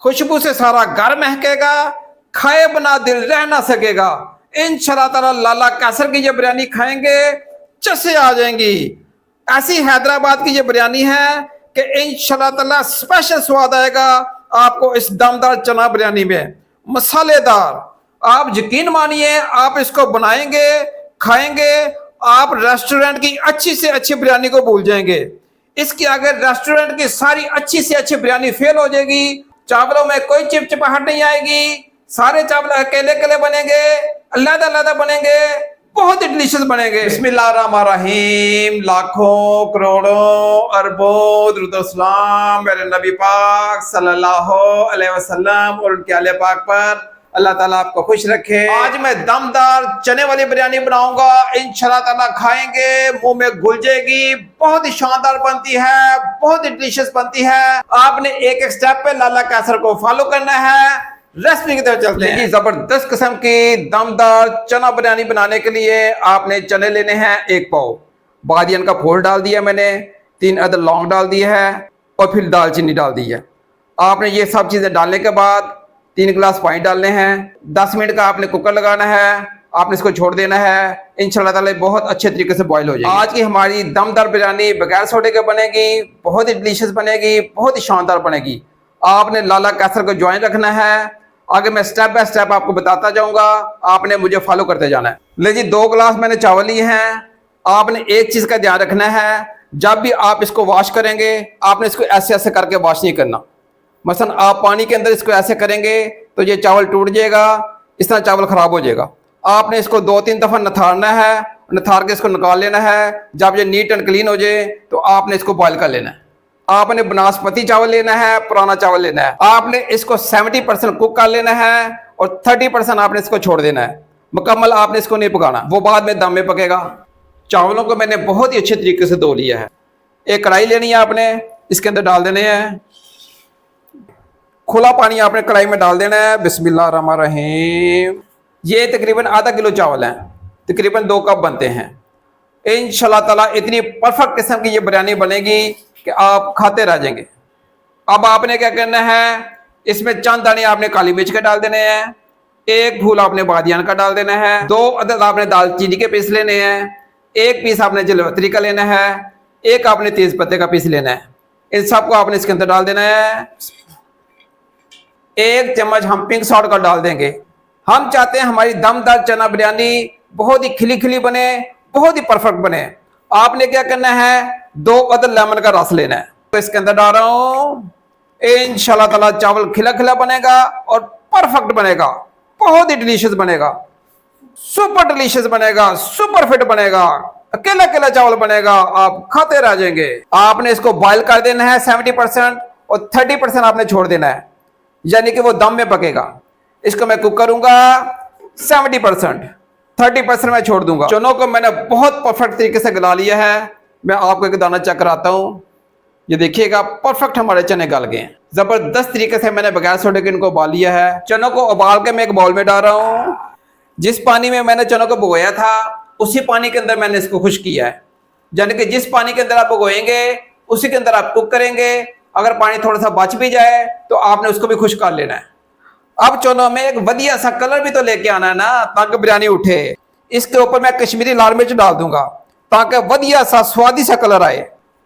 खुशबू से सारा घर महकेगा, खाए बना दिल रह ना सकेगा। इंशाल्लाह ताला लाला कैसर की ये बिरयानी खाएंगे, चसे आ जाएंगी। ऐसी हैदराबाद की ये बिरयानी है कि इंशाल्लाह ताला स्पेशल स्वाद आएगा आपको इस दमदार चना बिरयानी में, मसालेदार। आप यकीन मानिए, आप इसको बनाएंगे, खाएंगे, आप रेस्टोरेंट की अच्छी से अच्छी बिरयानी को भूल जाएंगे। इसके आगे रेस्टोरेंट की सारी अच्छी से अच्छी बिरयानी फेल हो जाएगी। चावलों में कोई चिपचिपाहट नहीं आएगी, सारे चावल अकेले अकेले बनेंगे, अलग अलग बनेंगे, बहुत ही डिलीशियस बनेंगे। बिस्मिल्लाहिर्रहमानिर्रहीम। लाखों करोड़ों अरबों दुरूद सलाम मेरे नबी पाक सल्लल्लाहु अलैहि वसल्लम और उनके आले पाक पर। अल्लाह ताला आपको खुश रखे। आज मैं दमदार चने वाली बिरयानी बनाऊंगा, इंशाल्लाह ताला खाएंगे, मुंह में घुल जाएगी। बहुत ही शानदार बनती है, बहुत ही डिलीशियस बनती है। आपने एक एक स्टेप पे लाला कैसर को फॉलो करना है। रेसिपी की तरफ चलते हैं। जबरदस्त किस्म की दमदार चना बिरयानी बनाने के लिए आपने चने लेने हैं 1 पाव, बादियन का फूल डाल दिया मैंने, 3 अदद लौंग डाल दी है और फिर दालचीनी डाल दी है। आपने ये सब चीजें डालने के बाद 3 गिलास पानी डालने हैं। 10 मिनट का आपने कुकर लगाना है, आपने इसको छोड़ देना है। इंशाल्लाह ताला बहुत अच्छे तरीके से बॉईल हो जाएगी। आज की हमारी दमदार बिरयानी बगैर सोडे के बनेगी, बहुत ही डिलीशियस बनेगी, बहुत ही शानदार बनेगी। आपने लाला कैसर को ज्वाइन रखना है। आगे मैं स्टेप बाय स्टेप आपको बताता जाऊंगा, आपने मुझे फॉलो करते जाना है। ले जी, 2 गिलास मैंने चावल लिए हैं। आपने एक चीज का ध्यान रखना है, जब भी आप इसको वॉश करेंगे, आपने इसको ऐसे ऐसे करके वॉश नहीं करना। मसलन आप पानी के अंदर इसको ऐसे करेंगे तो ये चावल टूट जाएगा, इस तरह चावल खराब हो जाएगा। आपने इसको 2-3 दफा नथारना है, नथार के इसको निकाल लेना है। जब ये नीट एंड क्लीन हो जाए तो आपने इसको बॉयल कर लेना है। आपने बनास्पति चावल लेना है, पुराना चावल लेना है। आपने इसको 70% कुक कर लेना है और 30% आपने इसको छोड़ देना है। मुकम्मल आपने इसको नहीं पकाना, वो बाद में दम में पकेगा। चावलों को मैंने बहुत ही अच्छे तरीके से धो लिया है। एक कढ़ाई लेनी है, आपने इसके अंदर डाल देने हैं। खुला पानी आपने कढ़ाई में डाल देना है। बिस्मिल्लाहिर्रहमानिर्रहीम। ये तकरीबन आधा किलो चावल हैं, तकरीबन 2 कप बनते हैं। इंशाल्लाह ताला इतनी परफेक्ट किस्म की ये बिरयानी बनेगी कि आप खाते रह जाएंगे। अब आपने क्या करना है, इसमें चंद दाने आपने काली मिर्च के डाल देने हैं, 1 फूल आपने बादियान का डाल देना है, 2 अदद आपने दालचीनी के पीस लेने हैं, 1 पीस आपने जलवतरी का लेना है, 1 आपने तेज पत्ते का पीस लेना है। इन सबको आपने इसके अंदर डाल देना है। 1 चम्मच हम पिंक सॉल्ट का डाल देंगे। हम चाहते हैं हमारी दमदार चना बिरयानी बहुत ही खिली खिली बने, बहुत ही परफेक्ट बने। आपने क्या करना है, 2 अदद लेमन का रस लेना है, तो इसके अंदर डाल रहा हूं। इंशाल्लाह ताला चावल खिला खिला बनेगा और परफेक्ट बनेगा, बहुत ही डिलीशियस बनेगा, सुपर डिलीशियस बनेगा, सुपर फिट बनेगा, अकेला अकेला चावल बनेगा, आप खाते रह जाएंगे। आपने इसको बॉयल कर देना है 70% और 30% आपने छोड़ देना है, यानी कि वो दम में पकेगा। इसको मैं कुक करूंगा 70%, 30% मैं छोड़ दूंगा। चनों को मैंने बहुत परफेक्ट तरीके से गला लिया है। मैं आपको एक दाना चेक कराता हूं, ये देखिएगा परफेक्ट हमारे चने गल गए हैं। जबरदस्त तरीके से मैंने बगैर सोडे के इनको उबाल लिया है। चनों को उबाल के मैं एक बाउल में डाल रहा हूं। जिस पानी में मैंने चनों को भिगोया था उसी पानी के अंदर मैंने इसको खुश्क किया है, यानी कि जिस पानी के अंदर आप भिगोएंगे उसी के अंदर आप कुक करेंगे। अगर पानी थोड़ा सा बच भी जाए तो आपने उसको भी खुश्क कर लेना है। अब चनों में एक बढ़िया सा कलर भी तो लेके आना है ना, ताकि बिरयानी उठे। इसके ऊपर मैं कश्मीरी लाल मिर्च डाल दूंगा ताकि बढ़िया सा स्वादिष्ट सा कलर आए,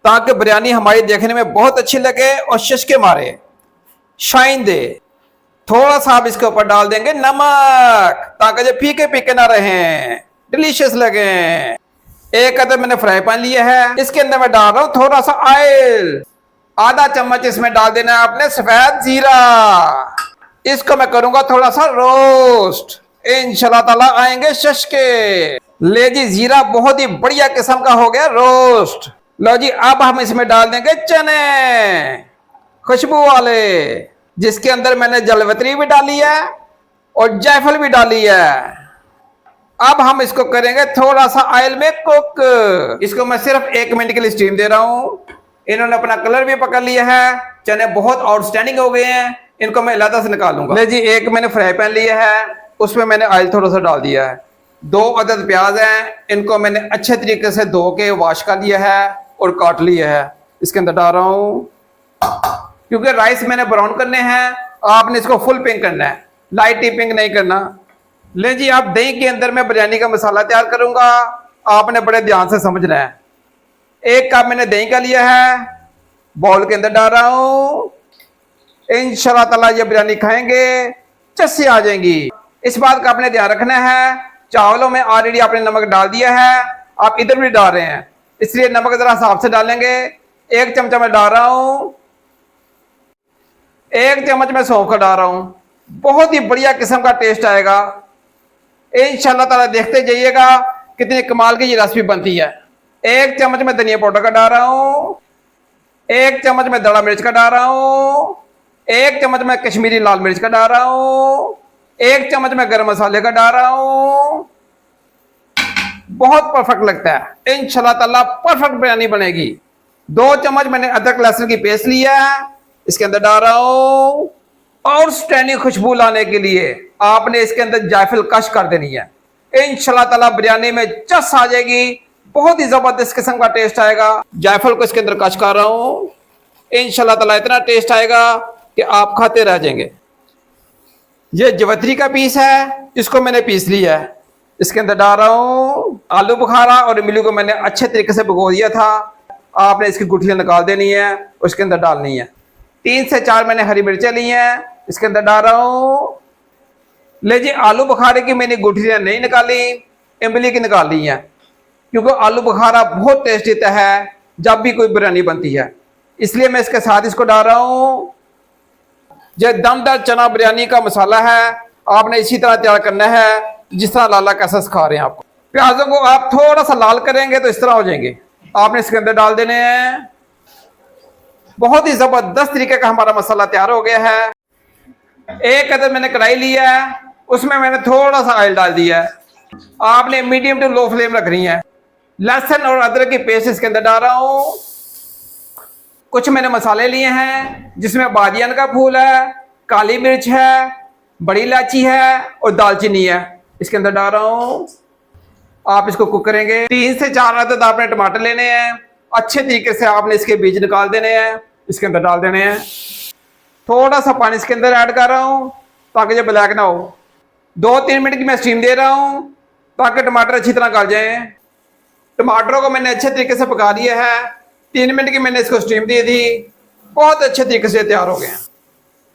ताकि बिरयानी हमारी देखने में बहुत अच्छी लगे और शशके मारे, शाइन दे। थोड़ा सा आप इसके ऊपर डाल देंगे नमक, ताकि जो फीके फीके ना रहें, डिलीशियस लगे। 1 अदद मैंने फ्राई पैन लिया है, इसके अंदर मैं डाल रहा हूं थोड़ा सा ऑयल। आधा चम्मच इसमें डाल देना है आपने सफेद जीरा। इसको मैं करूंगा थोड़ा सा रोस्ट, इंशाल्लाह ताला आएंगे शशके। ले जी, जीरा बहुत ही बढ़िया किस्म का हो गया रोस्ट। लो जी, अब हम इसमें डाल देंगे चने खुशबू वाले, जिसके अंदर मैंने जलवतरी भी डाली है और जायफल भी डाली है। अब हम इसको करेंगे थोड़ा सा ऑयल में कुक। इसको मैं सिर्फ 1 मिनट के लिए स्टीम दे रहा हूं। इन्होंने अपना कलर भी पकड़ लिया है, चने बहुत आउटस्टैंडिंग हो गए हैं। इनको मैं अलग से निकालूंगा। ले जी, एक मैंने फ्राई पैन लिया है, उसमें मैंने ऑयल थोड़ा सा डाल दिया है। 2 अदद प्याज हैं, इनको मैंने अच्छे तरीके से धो के वॉश कर लिया है और काट लिया है। इसके अंदर डाल रहा हूँ, क्योंकि राइस मैंने ब्राउन करने हैं आपने इसको फुल पिंक करना है, लाइट पिंक नहीं करना। ले जी, आप दही के अंदर मैं बिरयानी का मसाला तैयार करूंगा, आपने बड़े ध्यान से समझना है। 1 कप मैंने दही का लिया है, बाउल के अंदर डाल रहा हूं। इंशाल्लाह ताला ये बिरयानी खाएंगे चस्से आ जाएंगी। इस बात का आपने ध्यान रखना है, चावलों में ऑलरेडी आपने नमक डाल दिया है, आप इधर भी डाल रहे हैं, इसलिए नमक जरा हिसाब से डालेंगे। 1 चमचा मैं डाल रहा हूं, 1 चम्मच मैं सौंफ का डाल रहा हूं। बहुत ही बढ़िया किस्म का टेस्ट आएगा। इंशाल्लाह ताला देखते जाइएगा कितनी कमाल की ये रेसिपी बनती है। 1 चम्मच मैं धनिया पाउडर का डाल रहा हूं, 1 चम्मच मैं दड़ा मिर्च का डाल रहा हूं, 1 चम्मच मैं कश्मीरी लाल मिर्च का डाल रहा हूं, 1 चम्मच मैं गरम मसाले का डाल रहा हूं। बहुत परफेक्ट लगता है, इंशाल्लाह ताला परफेक्ट बिरयानी बनेगी। 2 चम्मच मैंने अदरक लहसुन की पेस्ट लिया है, इसके अंदर डाल रहा हूं। और स्टैंडिंग खुशबू लाने के लिए आपने इसके अंदर जायफल कश कर देनी है। इंशाल्लाह ताला बिरयानी में चस आ जाएगी, बहुत ही जबरदस्त किस्म का टेस्ट आएगा। जायफल को इसके अंदर कश कर रहा हूं, इंशाल्लाह ताला इतना टेस्ट आएगा कि आप खाते रह जाएंगे। ये जवतरी का पीस है, इसको मैंने पीस लिया है, इसके अंदर डाल रहा हूं। आलू बुखारा और इमली को मैंने अच्छे तरीके से भिगो दिया था, आपने इसकी गुठलियां निकाल देनी है, उसके अंदर डालनी है। 3 से 4 मैंने हरी मिर्चें ली हैं, इसके अंदर डाल रहा हूं। ले जी, आलू बुखारे की मैंने गुठलियां नहीं निकाली, इमली की निकाल ली हैं, क्योंकि आलू बुखारा बहुत टेस्ट देता है जब भी कोई बिरयानी बनती है, इसलिए मैं इसके साथ इसको डाल रहा हूं। यह दमदार चना बिरयानी का मसाला है, आपने इसी तरह तैयार करना है जिस तरह लाला कैसा सिखा रहे हैं आपको। प्याजों को आप थोड़ा सा लाल करेंगे तो इस तरह हो जाएंगे, आपने इसके अंदर डाल देने हैं। बहुत ही जबरदस्त तरीके का हमारा मसाला तैयार हो गया है। 1 अदर मैंने कढ़ाई लिया है, उसमें मैंने थोड़ा सा ऑयल डाल दिया है, आपने मीडियम टू लो फ्लेम रखनी है। लहसुन और अदरक की पेस्ट इसके अंदर डाल रहा हूं। कुछ मैंने मसाले लिए हैं, जिसमें बादियान का फूल है, काली मिर्च है, बड़ी इलायची है और दालचीनी है, इसके अंदर डाल रहा हूं। आप इसको कुक करेंगे। 3 से 4 अदद आपने टमाटर लेने हैं, अच्छे तरीके से आपने इसके बीज निकाल देने हैं, इसके अंदर डाल देने हैं। थोड़ा सा पानी इसके अंदर ऐड कर रहा हूं ताकि ये ब्लैक ना हो। 2-3 मिनट की मैं स्टीम दे रहा हूं ताकि टमाटर अच्छी तरह गल जाए। टमाटरों को मैंने अच्छे तरीके से पका दिया है, 3 मिनट की मैंने इसको स्टीम दी थी, बहुत अच्छे तरीके से तैयार हो गए।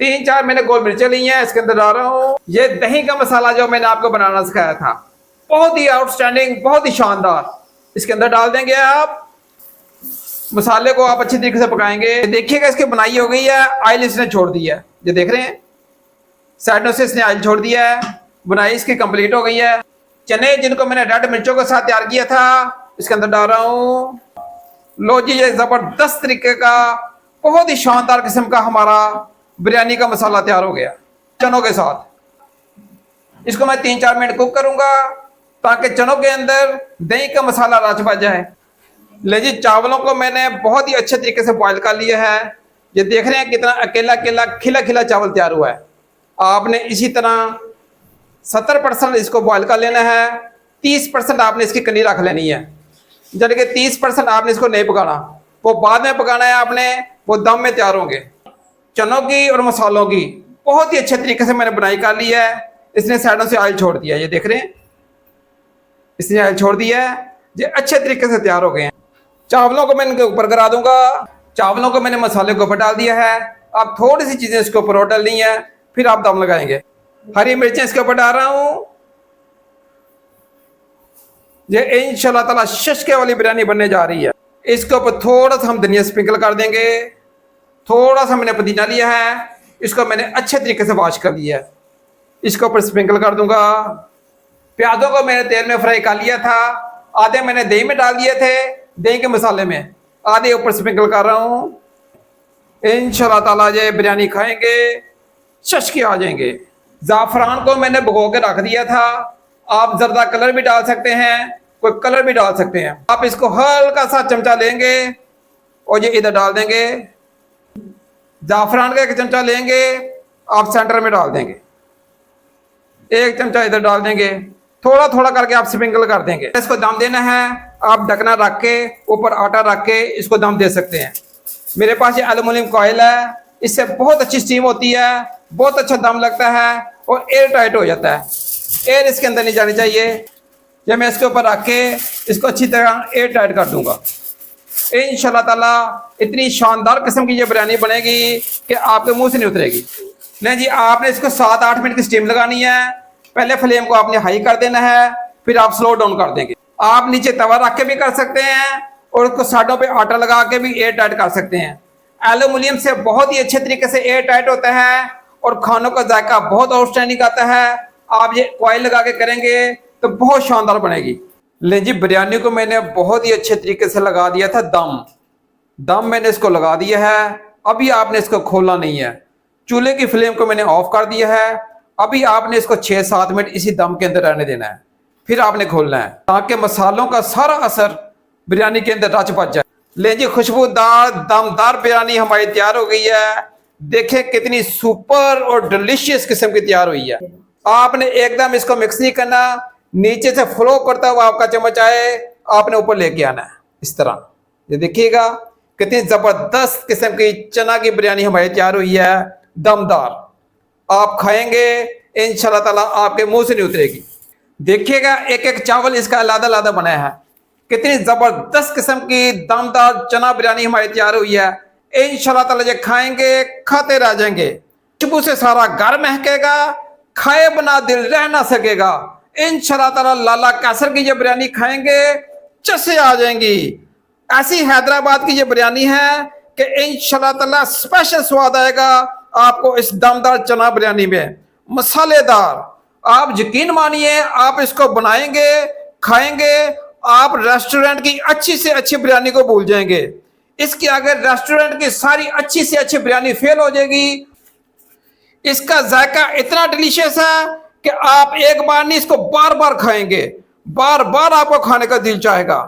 3-4 मैंने गोल मिर्चें ली हैं, इसके अंदर डाल रहा हूँ। ये दही का मसाला जो मैंने आपको बनाना सिखाया था, बहुत ही आउटस्टैंडिंग, बहुत ही शानदार, इसके अंदर डाल देंगे आप। मसाले को आप अच्छी तरीके से पकाएंगे। देखिएगा इसकी बनाई हो गई है, ऑयल इसने छोड़ दिया है, ये देख रहे हैं साइडों से इसने ऑयल छोड़ दिया है, बुनाई इसकी कंप्लीट हो गई है। चने जिनको मैंने रेड मिर्चों के साथ तैयार किया था, इसके अंदर डाल रहा हूँ। लो जी, ये जबरदस्त तरीके का बहुत ही शानदार किस्म का हमारा बिरयानी का मसाला तैयार हो गया चनों के साथ। इसको मैं 3-4 मिनट कुक करूंगा ताकि चनों के अंदर दही का मसाला रच बच जाए। ले जी, चावलों को मैंने बहुत ही अच्छे तरीके से बॉयल कर लिया है, ये देख रहे हैं कितना अकेला अकेला खिला खिला चावल तैयार हुआ है। आपने इसी तरह 70% इसको बॉयल कर लेना है, 30% आपने इसकी कनी रख लेनी है, जब कि 30% आपने इसको नहीं पकाना, वो बाद में पकाना है आपने, वो दम में तैयार होंगे। चनों की और मसालों की बहुत ही अच्छे तरीके से मैंने बनाई कर ली है। इसने साइडों से ऑयल छोड़ दिया, ये देख रहे हैं इसने ऑयल छोड़ दिया है, ये अच्छे तरीके से तैयार हो गए हैं। चावलों को मैं इनके ऊपर करा दूंगा। चावलों को मैंने मसाले के ऊपर डाल दिया है, अब थोड़ी सी चीजें इसके ऊपर और डालनी है, फिर आप दम लगाएंगे। हरी मिर्चें इसके ऊपर डाल रहा हूं। ये इंशाल्लाह ताला शशके वाली बिरयानी बनने जा रही है। इसके ऊपर थोड़ा सा हम धनिया स्प्रिंकल कर देंगे। थोड़ा सा मैंने पुदीना लिया है, इसको मैंने अच्छे तरीके से वॉश कर लिया है, इसके ऊपर स्प्रिंकल कर दूंगा। प्याजों को मैंने तेल में फ्राई कर लिया था, आधे मैंने दही में डाल दिए थे, दही के मसाले में, आधे ऊपर स्प्रिंकल कर रहा हूँ। इंशाल्लाह ताला ये बिरयानी खाएंगे शशके आ जाएंगे। ज़ाफ़रान को मैंने भिगो के रख दिया था, आप जर्दा कलर भी डाल सकते हैं, कोई कलर भी डाल सकते हैं। आप इसको हल्का सा चमचा लेंगे और ये इधर डाल देंगे। ज़ाफ़रान का 1 चमचा लेंगे, आप सेंटर में डाल देंगे, 1 चमचा इधर डाल देंगे, थोड़ा थोड़ा करके आप स्प्रिंकल कर देंगे। इसको दम देना है, आप ढकना रख के ऊपर आटा रख के इसको दम दे सकते हैं। मेरे पास ये एल्युमिनियम कॉइल है, इससे बहुत अच्छी स्टीम होती है, बहुत अच्छा दम लगता है और एयर टाइट हो जाता है, एयर इसके अंदर नहीं जानी चाहिए। जब मैं इसके ऊपर रख के इसको अच्छी तरह एयर टाइट कर दूंगा, इंशाल्लाह ताला इतनी शानदार किस्म की ये बिरयानी बनेगी कि आपके मुंह से नहीं उतरेगी। नहीं जी, आपने इसको 7-8 मिनट की स्टीम लगानी है। पहले फ्लेम को आपने हाई कर देना है, फिर आप स्लो डाउन कर देंगे। आप नीचे तवा रख के भी कर सकते हैं और उसको साइडों पे आटा लगा के भी एयर टाइट कर सकते हैं। एल्यूमिनियम से बहुत ही अच्छे तरीके से एयर टाइट होता है और खानों का जायका बहुत आउटस्टैंडिंग आता है। आप ये ऑयल लगा के करेंगे तो बहुत शानदार बनेगी। ले जी, बिरयानी को मैंने बहुत ही अच्छे तरीके से लगा दिया था दम मैंने इसको लगा दिया है। अभी आपने इसको खोलना नहीं है, चूल्हे की फ्लेम को मैंने ऑफ कर दिया है। अभी आपने इसको 6-7 मिनट इसी दम के अंदर रहने देना है, फिर आपने खोलना है ताकि मसालों का सारा असर बिरयानी के अंदर रच बच जाए। ले जी, खुशबूदार दमदार बिरयानी हमारी तैयार हो गई है। देखें कितनी सुपर और डिलीशियस किस्म की तैयार हुई है। आपने एकदम इसको मिक्स नहीं करना, नीचे से फ्लो करता हुआ आपका चम्मच आए, आपने ऊपर लेके आना है इस तरह। ये देखिएगा कितनी जबरदस्त किस्म की चना की बिरयानी हमारी तैयार हुई है, दमदार। आप खाएंगे इंशाल्लाह ताला आपके मुंह से नहीं उतरेगी। देखिएगा एक एक चावल इसका अलग अलग बनाया है। कितनी जबरदस्त किस्म की दमदार चना बिरयानी हमारी तैयार हुई है। इंशाल्लाह ताला ये खाएंगे खाते रह जाएंगे, खुशबू से सारा घर महकेगा, खाए बिना दिल रह ना सकेगा। इंशाल्लाह ताला लाला कैसर की ये बिरयानी खाएंगे चसे आ जाएंगी। ऐसी हैदराबाद की ये बिरयानी है कि इंशाल्लाह ताला स्पेशल स्वाद आएगा आपको इस दमदार चना बिरयानी में, मसालेदार। आप यकीन मानिए, आप इसको बनाएंगे खाएंगे, आप रेस्टोरेंट की अच्छी से अच्छी बिरयानी को भूल जाएंगे। इसके आगे रेस्टोरेंट की सारी अच्छी से अच्छी बिरयानी फेल हो जाएगी। इसका जायका इतना डिलीशियस है कि आप एक बार नहीं इसको बार बार खाएंगे, बार बार आपको खाने का दिल चाहेगा।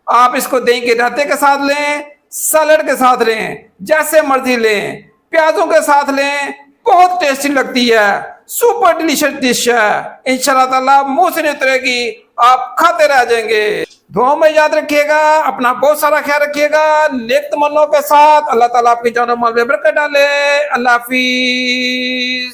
आप इसको दही के रायते के साथ लें, सैलड के साथ लें, जैसे मर्जी लें, प्याजों के साथ लें, बहुत टेस्टी लगती है, सुपर डिलीशियस डिश है। इंशाल्लाह ताला मुंह से नहीं उतरेगी, आप खाते रह जाएंगे। दुआ में याद रखिएगा, अपना बहुत सारा ख्याल रखिएगा, नेक तमन्नों के साथ। अल्लाह ताला आपकी जान और माल में बरकत डाले। अल्लाह हाफिज।